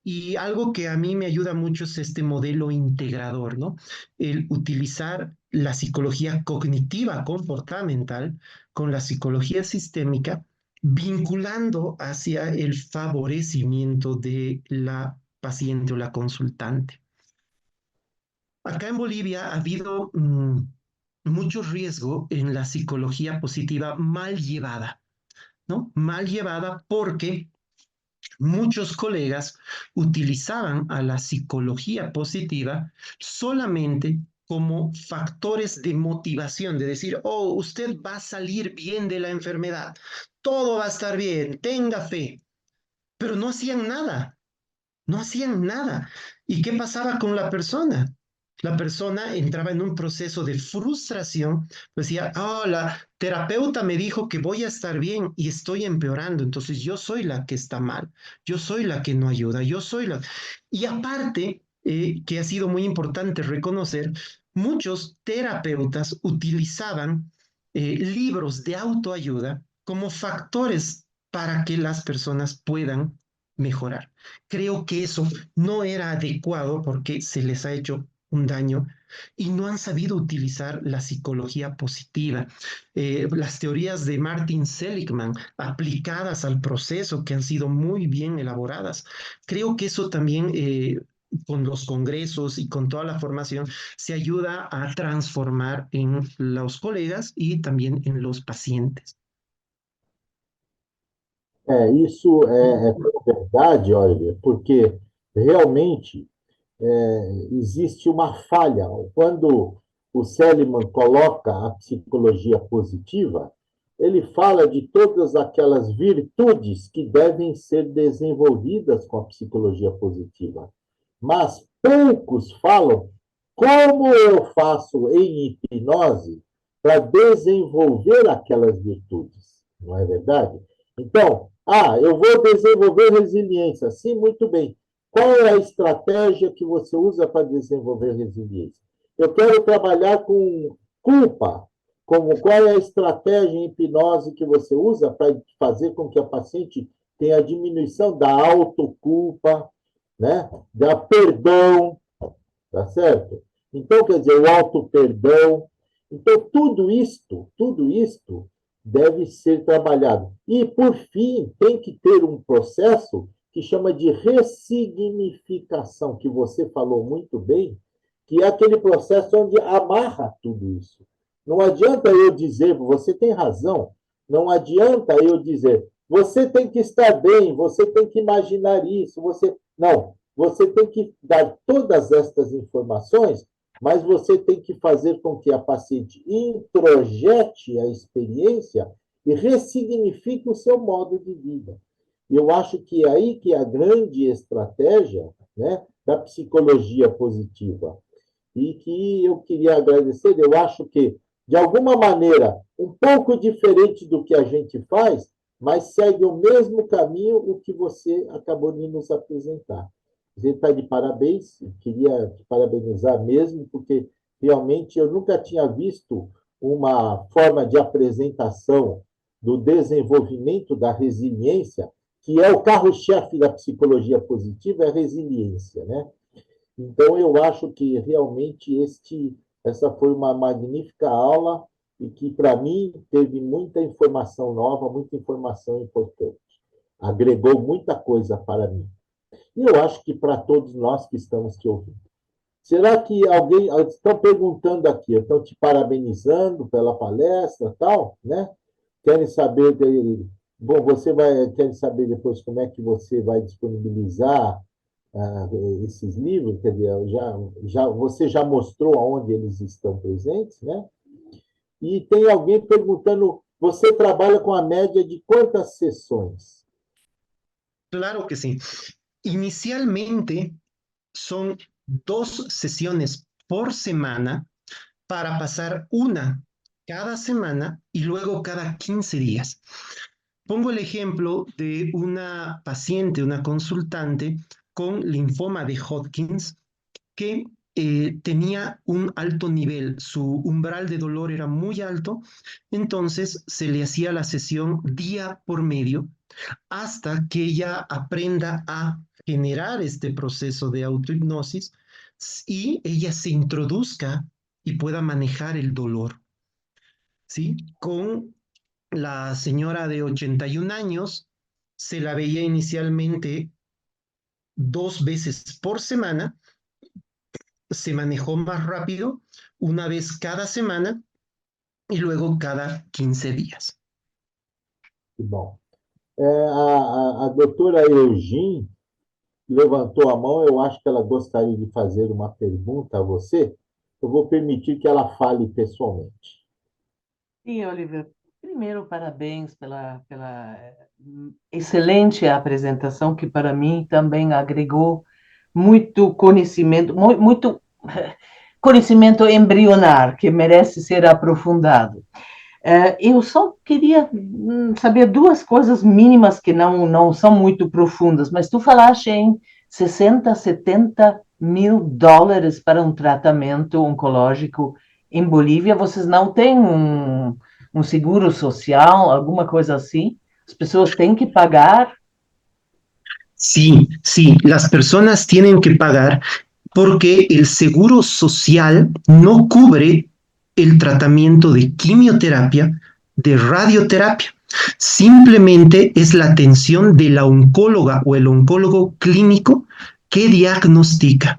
Y algo que a mí me ayuda mucho es este modelo integrador, ¿no? El utilizar la psicología cognitiva comportamental con la psicología sistémica, vinculando hacia el favorecimiento de la paciente o la consultante. Acá en Bolivia ha habido mucho riesgo en la psicología positiva mal llevada, ¿no? Mal llevada porque muchos colegas utilizaban a la psicología positiva solamente como factores de motivación, de decir, oh, usted va a salir bien de la enfermedad, todo va a estar bien, tenga fe, pero no hacían nada, no hacían nada. ¿Y qué pasaba con la persona? La persona entraba en un proceso de frustración, pues decía, oh, la terapeuta me dijo que voy a estar bien y estoy empeorando, entonces yo soy la que está mal, yo soy la que no ayuda, yo soy la... Y aparte, que ha sido muy importante reconocer, muchos terapeutas utilizaban libros de autoayuda como factores para que las personas puedan mejorar. Creo que eso no era adecuado porque se les ha hecho un daño y no han sabido utilizar la psicología positiva. Las teorías de Martin Seligman aplicadas al proceso que han sido muy bien elaboradas. Creo que eso también con los congresos y con toda la formación se ayuda a transformar en los colegas y también en los pacientes. Isso é verdade, Oliver, porque realmente existe uma falha. Quando o Seligman coloca a psicologia positiva, ele fala de todas aquelas virtudes que devem ser desenvolvidas com a psicologia positiva. Mas poucos falam como eu faço em hipnose para desenvolver aquelas virtudes, não é verdade? Então, eu vou desenvolver resiliência. Sim, muito bem. Qual é a estratégia que você usa para desenvolver resiliência? Eu quero trabalhar com culpa. Qual é a estratégia em hipnose que você usa para fazer com que a paciente tenha a diminuição da autoculpa, né? Da perdão, tá certo? Então, quer dizer, o auto-perdão. Então, tudo isto deve ser trabalhado. E, por fim, tem que ter um processo que chama de ressignificação, que você falou muito bem, que é aquele processo onde amarra tudo isso. Não adianta eu dizer, você tem razão, não adianta eu dizer, você tem que estar bem, você tem que imaginar isso, você. Não, você tem que dar todas estas informações, mas você tem que fazer com que a paciente introjete a experiência e ressignifique o seu modo de vida. Eu acho que é aí que é a grande estratégia, né, da psicologia positiva. E que eu queria agradecer, eu acho que, de alguma maneira, um pouco diferente do que a gente faz, mas segue o mesmo caminho o que você acabou de nos apresentar. Você está de parabéns, queria te parabenizar mesmo, porque realmente eu nunca tinha visto uma forma de apresentação do desenvolvimento da resiliência, que é o carro-chefe da psicologia positiva, é a resiliência, né? Então, eu acho que realmente essa foi uma magnífica aula e que, para mim, teve muita informação nova, muita informação importante. Agregou muita coisa para mim. E eu acho que para todos nós que estamos te ouvindo. Será que alguém. Estão perguntando aqui, estão te parabenizando pela palestra tal, né? Querem saber. Bom, você vai. Querem saber depois como é que você vai disponibilizar esses livros, quer dizer, você já mostrou aonde eles estão presentes, né? E tem alguém perguntando, você trabalha com a média de quantas sessões? Claro que sí. Inicialmente son 2 sesiones por semana para pasar una cada semana y luego cada 15 días. Pongo el ejemplo de una paciente, una consultante con linfoma de Hodgkins que tenía un alto nivel, su umbral de dolor era muy alto, entonces se le hacía la sesión día por medio hasta que ella aprenda a generar este proceso de autohipnosis y ella se introduzca y pueda manejar el dolor. ¿Sí? Con la señora de 81 años se la veía inicialmente 2 veces por semana, se manejó más rápido, una vez cada semana y luego cada 15 días. Que bom. A doutora Eugene levantou a mão, eu acho que ela gostaria de fazer uma pergunta a você. Eu vou permitir que ela fale pessoalmente. Sim, Oliver. Primeiro, parabéns pela excelente apresentação, que para mim também agregou muito conhecimento, muito conhecimento embrionar, que merece ser aprofundado. Eu só queria saber duas coisas mínimas que não são muito profundas, mas tu falaste em 60, 70 mil dólares para um tratamento oncológico em Bolívia. Vocês não têm um seguro social, alguma coisa assim? As pessoas têm que pagar? Sí, sí, las personas tienen que pagar porque el seguro social no cubre el tratamiento de quimioterapia, de radioterapia. Simplemente es la atención de la oncóloga o el oncólogo clínico que diagnostica.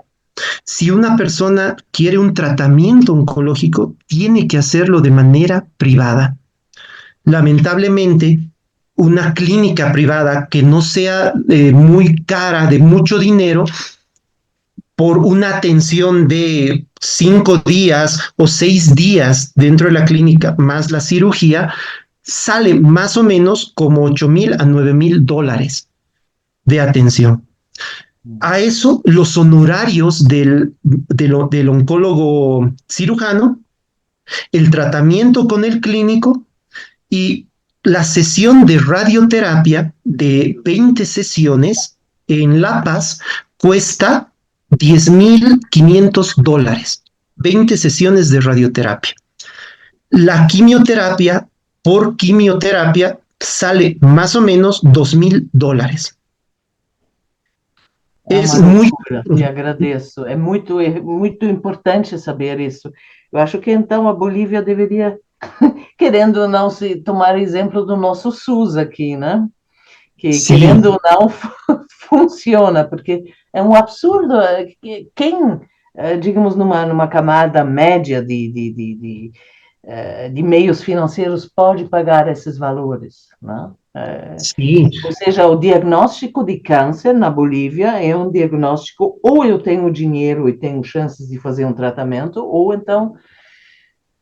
Si una persona quiere un tratamiento oncológico, tiene que hacerlo de manera privada. Lamentablemente, una clínica privada que no sea muy cara, de mucho dinero, por una atención de 5 días o 6 días dentro de la clínica, más la cirugía, sale más o menos como 8,000 a 9,000 dólares de atención. A eso, los honorarios del oncólogo cirujano, el tratamiento con el clínico y la sesión de radioterapia de 20 sesiones en La Paz cuesta 10,500 dólares. 20 sesiones de radioterapia. La quimioterapia, por quimioterapia, sale más o menos 2,000 dólares. É uma loucura, e agradeço. É muito importante saber isso. Eu acho que, então, a Bolívia deveria, querendo ou não, se tomar exemplo do nosso SUS aqui, né? Que, Sim. querendo ou não, funciona, porque é um absurdo. Quem digamos, numa camada média de meios financeiros pode pagar esses valores, né? Sí, Ou seja, o diagnóstico de câncer na Bolívia é um diagnóstico, ou eu tenho dinheiro e tenho chances de fazer um tratamento, ou então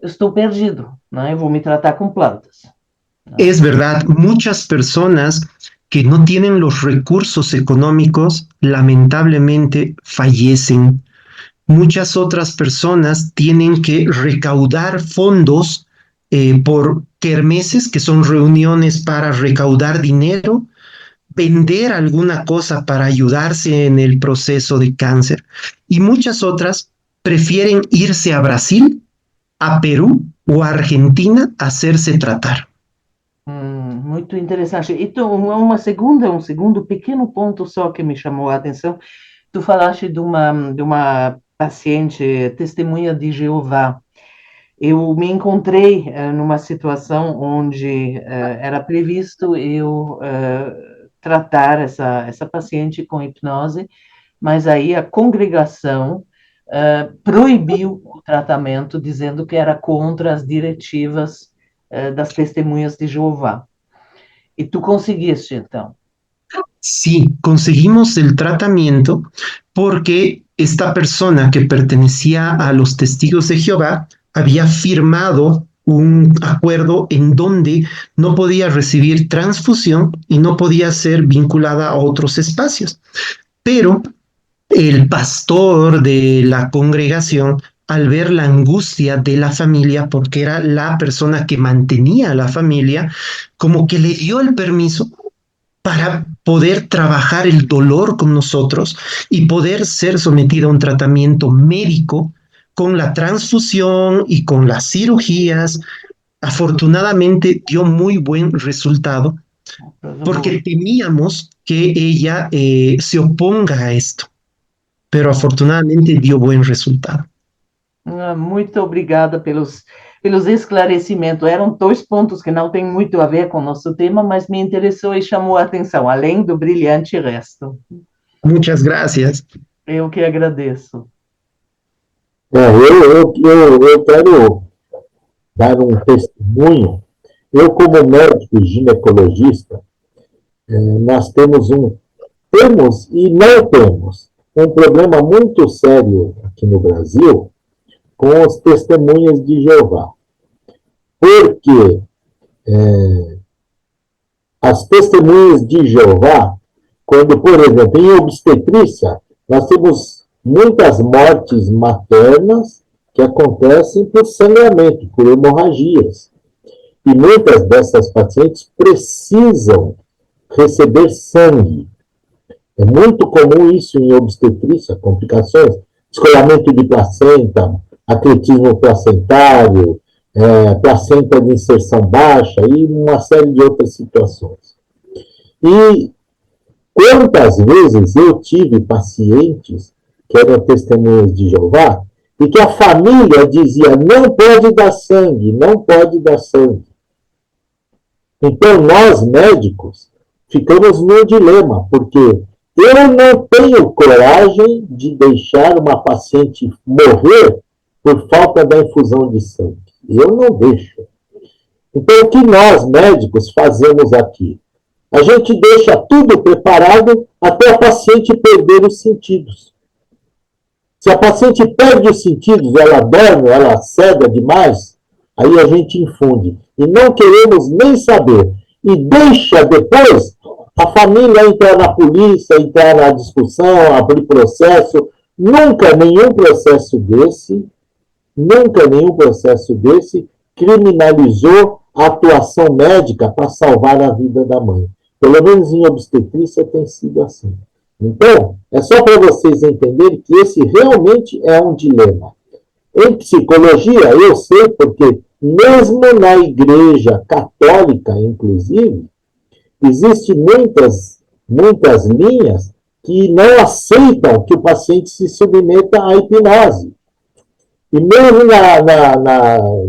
eu estou perdido, né? Eu vou me tratar com plantas. es verdad, muchas personas que no tienen los recursos económicos lamentablemente fallecen. Muchas otras personas tienen que recaudar fondos por kermeses, que son reuniones para recaudar dinero, vender alguna cosa para ayudarse en el proceso de cáncer. Y muchas otras prefieren irse a Brasil, a Perú o a Argentina a hacerse tratar. Muito interessante. Então, um segundo pequeno ponto só que me chamou a atenção. Tu falaste de uma paciente testemunha de Jeová. Eu me encontrei numa situação onde era previsto eu tratar essa paciente com hipnose, mas aí a congregação proibiu o tratamento, dizendo que era contra as diretivas das testemunhas de Jeová. E tu conseguiste, então? Sí, conseguimos el tratamiento porque esta persona que pertenecía a los testigos de Jehová había firmado un acuerdo en donde no podía recibir transfusión y no podía ser vinculada a otros espacios. Pero el pastor de la congregación, al ver la angustia de la familia, porque era la persona que mantenía a la familia, como que le dio el permiso para poder trabajar el dolor con nosotros y poder ser sometido a un tratamiento médico con la transfusión y con las cirugías. Afortunadamente dio muy buen resultado porque temíamos que ella se oponga a esto, pero afortunadamente dio buen resultado. Muito obrigada pelos esclarecimentos. Eram dois pontos que não têm muito a ver com o nosso tema, mas me interessou e chamou a atenção, além do brilhante resto. Muchas gracias. Eu que agradeço. Eu quero dar um testemunho. Eu, como médico ginecologista, nós temos e não temos um problema muito sério aqui no Brasil com as testemunhas de Jeová. Porque as testemunhas de Jeová, quando, por exemplo, em obstetrícia, nós temos muitas mortes maternas que acontecem por sangramento, por hemorragias. E muitas dessas pacientes precisam receber sangue. É muito comum isso em obstetrícia, complicações, descolamento de placenta, atletismo placentário, placenta de inserção baixa e uma série de outras situações. E quantas vezes eu tive pacientes que eram testemunhas de Jeová e que a família dizia, não pode dar sangue, não pode dar sangue. Então, nós, médicos, ficamos num dilema, porque eu não tenho coragem de deixar uma paciente morrer por falta da infusão de sangue. Eu não deixo. Então, o que nós, médicos, fazemos aqui? A gente deixa tudo preparado até a paciente perder os sentidos. Se a paciente perde os sentidos, ela dorme, ela cega demais, aí a gente infunde. E não queremos nem saber. E deixa depois a família entrar na polícia, entrar na discussão, abrir processo. Nunca nenhum processo desse criminalizou a atuação médica para salvar a vida da mãe. Pelo menos em obstetrícia tem sido assim. Então, é só para vocês entenderem que esse realmente é um dilema. Em psicologia, eu sei porque, mesmo na igreja católica, inclusive, existem muitas linhas que não aceitam que o paciente se submeta à hipnose. E mesmo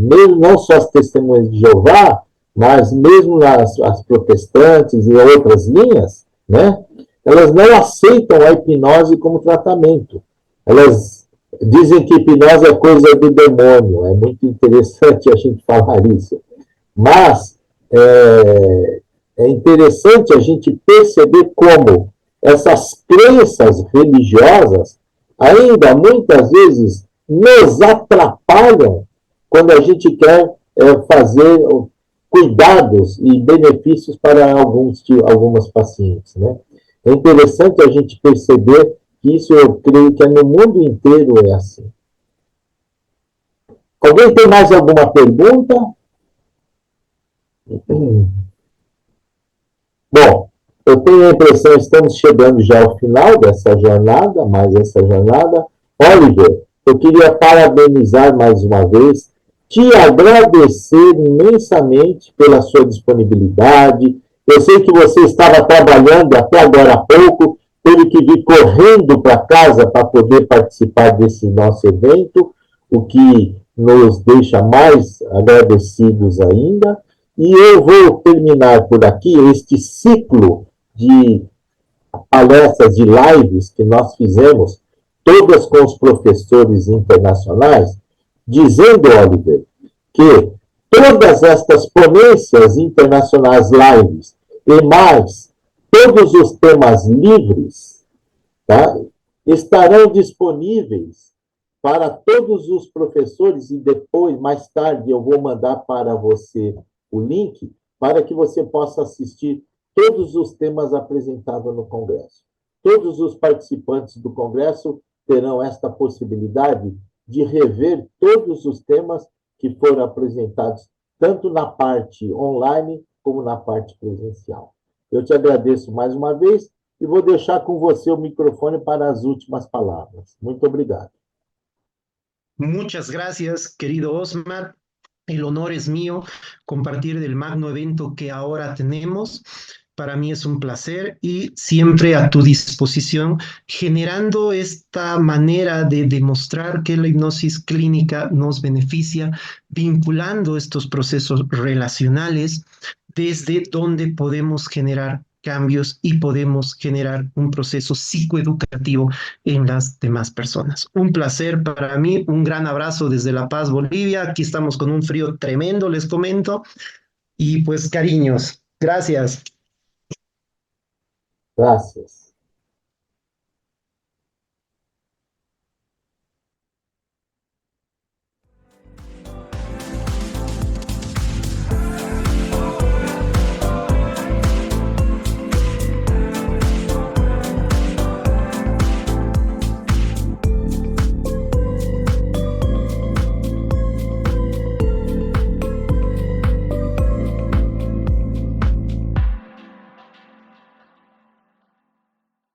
mesmo não só as testemunhas de Jeová, mas mesmo as protestantes e outras linhas, né, elas não aceitam a hipnose como tratamento. Elas Dizem que hipnose é coisa do demônio, é muito interessante a gente falar isso. Mas é interessante a gente perceber como essas crenças religiosas ainda muitas vezes nos atrapalham quando a gente quer fazer cuidados e benefícios para algumas pacientes, né? É interessante a gente perceber que isso eu creio que no mundo inteiro é assim. Alguém tem mais alguma pergunta? Bom, eu tenho a impressão que estamos chegando já ao final dessa jornada, mais essa jornada. Oliver, eu queria parabenizar mais uma vez, te agradecer imensamente pela sua disponibilidade. Eu sei que você estava trabalhando até agora há pouco, teve que vir correndo para casa para poder participar desse nosso evento, o que nos deixa mais agradecidos ainda. E eu vou terminar por aqui este ciclo de palestras, de lives que nós fizemos, todas com os professores internacionais, dizendo, Oliver, que todas estas ponências internacionais lives e mais todos os temas livres, tá, estarão disponíveis para todos os professores e depois, mais tarde, eu vou mandar para você o link para que você possa assistir todos os temas apresentados no Congresso. Todos os participantes do Congresso terão esta possibilidade de rever todos os temas que foram apresentados, tanto na parte online como na parte presencial. Eu te agradeço mais uma vez e vou deixar com você o microfone para as últimas palavras. Muito obrigado. Muchas gracias, querido Osmar. El honor es mío compartir del magno evento que ahora tenemos. Para mí es un placer y siempre a tu disposición, generando esta manera de demostrar que la hipnosis clínica nos beneficia, vinculando estos procesos relacionales desde donde podemos generar cambios y podemos generar un proceso psicoeducativo en las demás personas. Un placer para mí, un gran abrazo desde La Paz, Bolivia. Aquí estamos con un frío tremendo, les comento. Y pues cariños, gracias. Gracias.